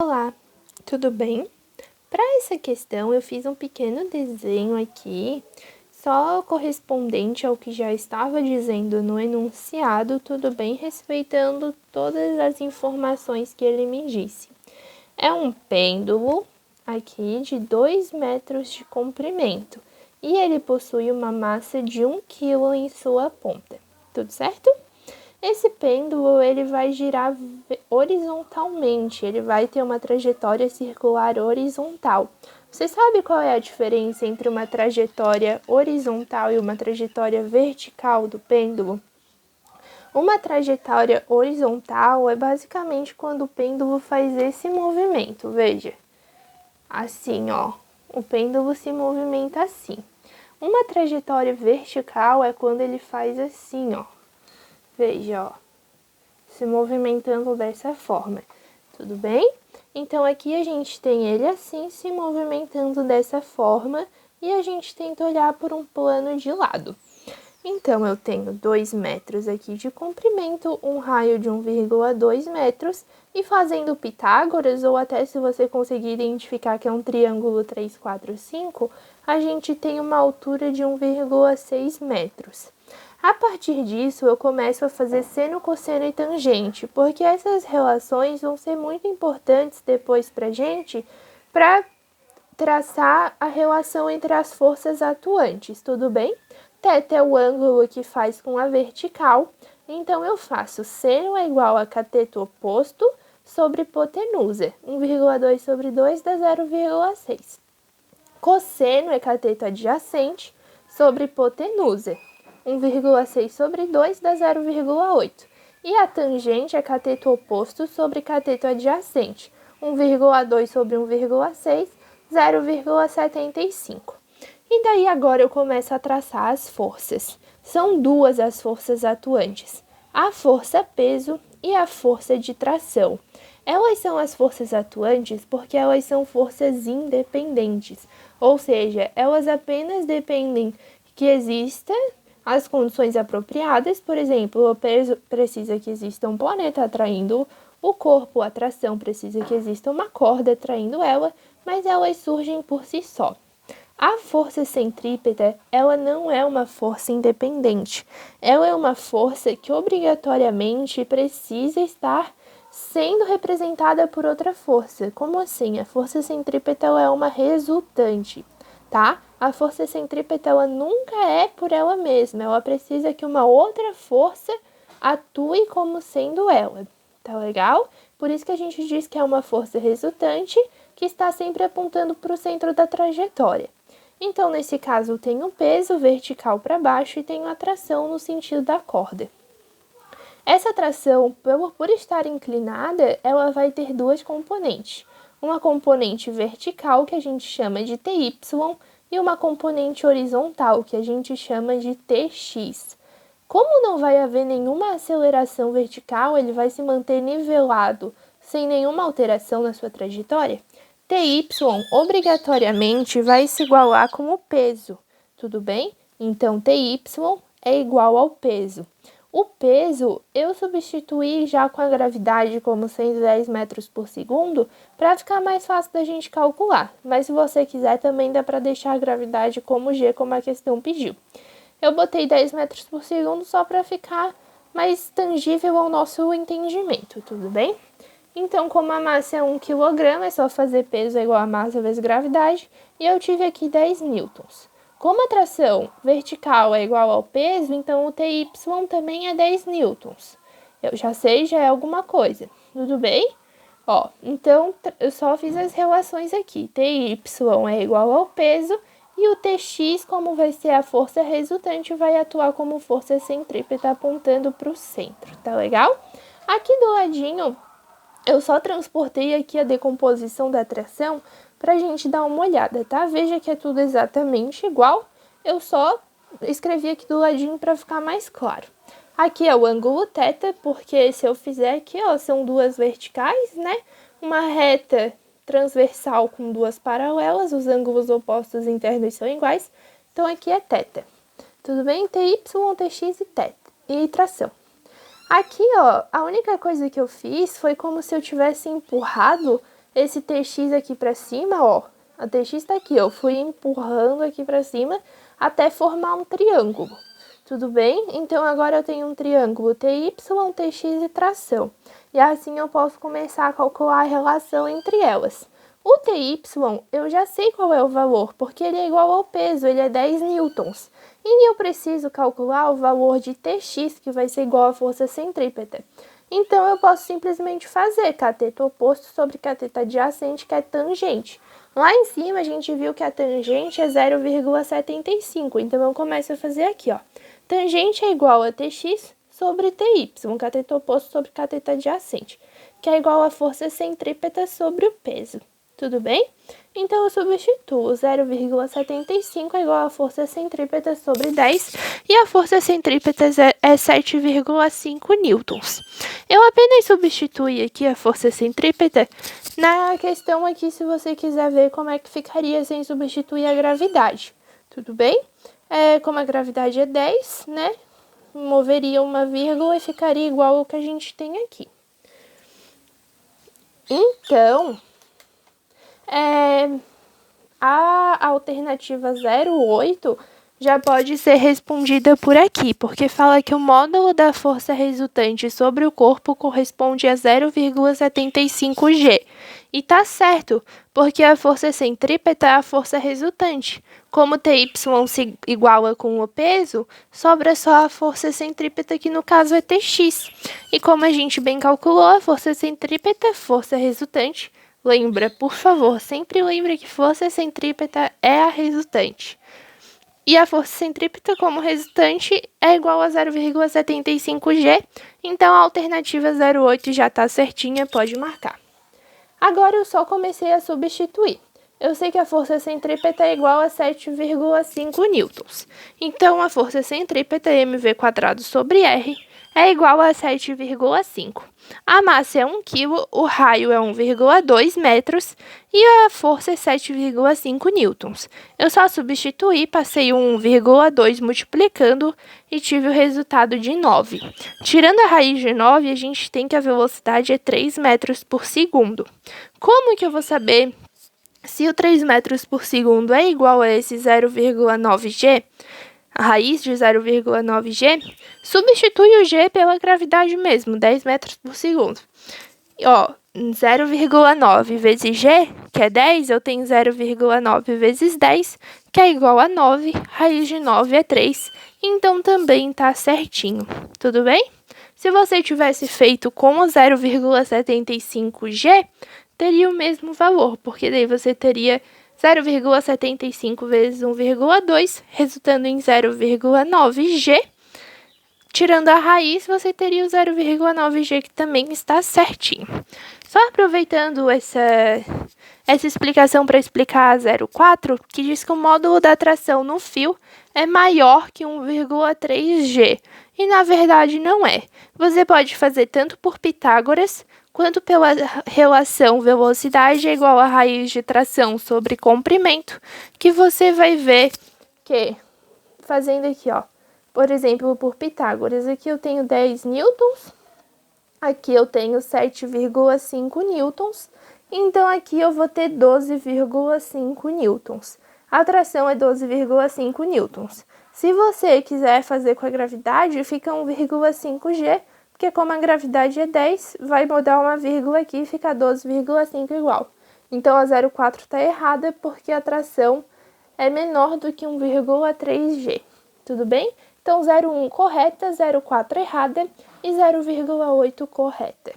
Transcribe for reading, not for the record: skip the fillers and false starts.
Olá, tudo bem? Para essa questão, eu fiz um pequeno desenho aqui, só correspondente ao que já estava dizendo no enunciado, tudo bem, respeitando todas as informações que ele me disse. É um pêndulo aqui de 2 metros de comprimento e ele possui uma massa de 1 kg em sua ponta. Tudo certo? Esse pêndulo ele vai girar horizontalmente, ele vai ter uma trajetória circular horizontal. Você sabe qual é a diferença entre uma trajetória horizontal e uma trajetória vertical do pêndulo? Uma trajetória horizontal é basicamente quando o pêndulo faz esse movimento, veja. Assim, ó, o pêndulo se movimenta assim. Uma trajetória vertical é quando ele faz assim, ó. Veja, ó, se movimentando dessa forma, tudo bem? Então, aqui a gente tem ele assim, se movimentando dessa forma, e a gente tenta olhar por um plano de lado. Então, eu tenho 2 metros aqui de comprimento, um raio de 1,2 metros, e fazendo Pitágoras, ou até se você conseguir identificar que é um triângulo 3, 4, 5, a gente tem uma altura de 1,6 metros. A partir disso, eu começo a fazer seno, cosseno e tangente, porque essas relações vão ser muito importantes depois para a gente, para traçar a relação entre as forças atuantes, tudo bem? Θ é o ângulo que faz com a vertical, então eu faço seno é igual a cateto oposto sobre hipotenusa, 1,2 sobre 2 dá 0,6. Cosseno é cateto adjacente sobre hipotenusa, 1,6 sobre 2 dá 0,8. E a tangente é cateto oposto sobre cateto adjacente, 1,2 sobre 1,6, 0,75. E daí agora eu começo a traçar as forças. São duas as forças atuantes, a força peso e a força de tração. Elas são as forças atuantes porque elas são forças independentes, ou seja, elas apenas dependem que exista as condições apropriadas, por exemplo, o peso precisa que exista um planeta atraindo o corpo, a tração precisa que exista uma corda atraindo ela, mas elas surgem por si só. A força centrípeta, ela não é uma força independente, ela é uma força que obrigatoriamente precisa estar sendo representada por outra força. Como assim? A força centrípeta ela é uma resultante, tá? A força centrípeta ela nunca é por ela mesma, ela precisa que uma outra força atue como sendo ela, tá legal? Por isso que a gente diz que é uma força resultante que está sempre apontando para o centro da trajetória. Então, nesse caso, eu tenho peso vertical para baixo e tenho a tração no sentido da corda. Essa tração, por estar inclinada, ela vai ter duas componentes. Uma componente vertical, que a gente chama de TY, e uma componente horizontal, que a gente chama de TX. Como não vai haver nenhuma aceleração vertical, ele vai se manter nivelado, sem nenhuma alteração na sua trajetória, TY obrigatoriamente vai se igualar com o peso, tudo bem? Então, TY é igual ao peso. O peso eu substituí já com a gravidade como 110 metros por segundo para ficar mais fácil da gente calcular. Mas se você quiser também dá para deixar a gravidade como G, como a questão pediu. Eu botei 10 metros por segundo só para ficar mais tangível ao nosso entendimento, tudo bem? Então, como a massa é 1 kg, é só fazer peso igual a massa vezes gravidade, e eu tive aqui 10 newtons. Como a tração vertical é igual ao peso, então o TY também é 10 newtons. Eu já sei, já é alguma coisa, tudo bem? Ó, então eu só fiz as relações aqui. TY é igual ao peso e o TX, como vai ser a força resultante, vai atuar como força centrípeta apontando para o centro, tá legal? Aqui do ladinho eu só transportei aqui a decomposição da tração para a gente dar uma olhada, tá? Veja que é tudo exatamente igual, eu só escrevi aqui do ladinho para ficar mais claro. Aqui é o ângulo θ, porque se eu fizer aqui, ó, são duas verticais, né? Uma reta transversal com duas paralelas, os ângulos opostos internos são iguais, então aqui é θ. Tudo bem? TY, TX e θ, e tração. Aqui, ó, a única coisa que eu fiz foi como se eu tivesse empurrado esse TX aqui para cima, ó. A TX tá aqui, eu fui empurrando aqui para cima até formar um triângulo. Tudo bem? Então, agora eu tenho um triângulo TY, TX e tração. E assim eu posso começar a calcular a relação entre elas. O TY, eu já sei qual é o valor, porque ele é igual ao peso, ele é 10 newtons. E eu preciso calcular o valor de TX, que vai ser igual à força centrípeta. Então, eu posso simplesmente fazer cateto oposto sobre cateto adjacente, que é tangente. Lá em cima, a gente viu que a tangente é 0,75, então eu começo a fazer aqui, ó. Tangente é igual a TX sobre TY, cateto oposto sobre cateto adjacente, que é igual a força centrípeta sobre o peso. Tudo bem? Então, eu substituo 0,75 é igual a força centrípeta sobre 10 e a força centrípeta é 7,5 newtons. Eu apenas substituí aqui a força centrípeta na questão aqui, se você quiser ver como é que ficaria sem substituir a gravidade. Tudo bem? Como a gravidade é 10, né? Moveria uma vírgula e ficaria igual ao que a gente tem aqui. Então, a alternativa 08 já pode ser respondida por aqui, porque fala que o módulo da força resultante sobre o corpo corresponde a 0,75 G. E tá certo, porque a força centrípeta é a força resultante. Como TY se iguala com o peso, sobra só a força centrípeta, que no caso é TX. E como a gente bem calculou, a força centrípeta é força resultante. Lembra, por favor, sempre lembre que força centrípeta é a resultante. E a força centrípeta como resultante é igual a 0,75 G, então a alternativa 08 já está certinha, pode marcar. Agora eu só comecei a substituir. Eu sei que a força centrípeta é igual a 7,5 newtons. Então, a força centrípeta mv² sobre R é igual a 7,5. A massa é 1 kg, o raio é 1,2 metros e a força é 7,5 newtons. Eu só substituí, passei o 1,2 multiplicando e tive o resultado de 9. Tirando a raiz de 9, a gente tem que a velocidade é 3 metros por segundo. Como que eu vou saber se o 3 metros por segundo é igual a esse 0,9 G? A raiz de 0,9 G, substitui o G pela gravidade mesmo, 10 metros por segundo. E, ó, 0,9 vezes G, que é 10, eu tenho 0,9 vezes 10, que é igual a 9, raiz de 9 é 3, então também tá certinho, tudo bem? Se você tivesse feito com o 0,75 G, teria o mesmo valor, porque daí você teria 0,75 vezes 1,2, resultando em 0,9 G. Tirando a raiz, você teria o 0,9 G, que também está certinho. Só aproveitando essa explicação para explicar a 04, que diz que o módulo da tração no fio é maior que 1,3 G. E, na verdade, não é. Você pode fazer tanto por Pitágoras, quanto pela relação velocidade é igual a raiz de tração sobre comprimento, que você vai ver que, fazendo aqui, ó, por exemplo, por Pitágoras, aqui eu tenho 10 newtons, aqui eu tenho 7,5 newtons, então aqui eu vou ter 12,5 newtons. A tração é 12,5 newtons. Se você quiser fazer com a gravidade, fica 1,5 G, porque como a gravidade é 10, vai mudar uma vírgula aqui e fica 12,5 igual. Então, a 04 está errada, porque a tração é menor do que 1,3 G. Tudo bem? Então, 0,1 correta, 0,4 errada e 0,8 correta.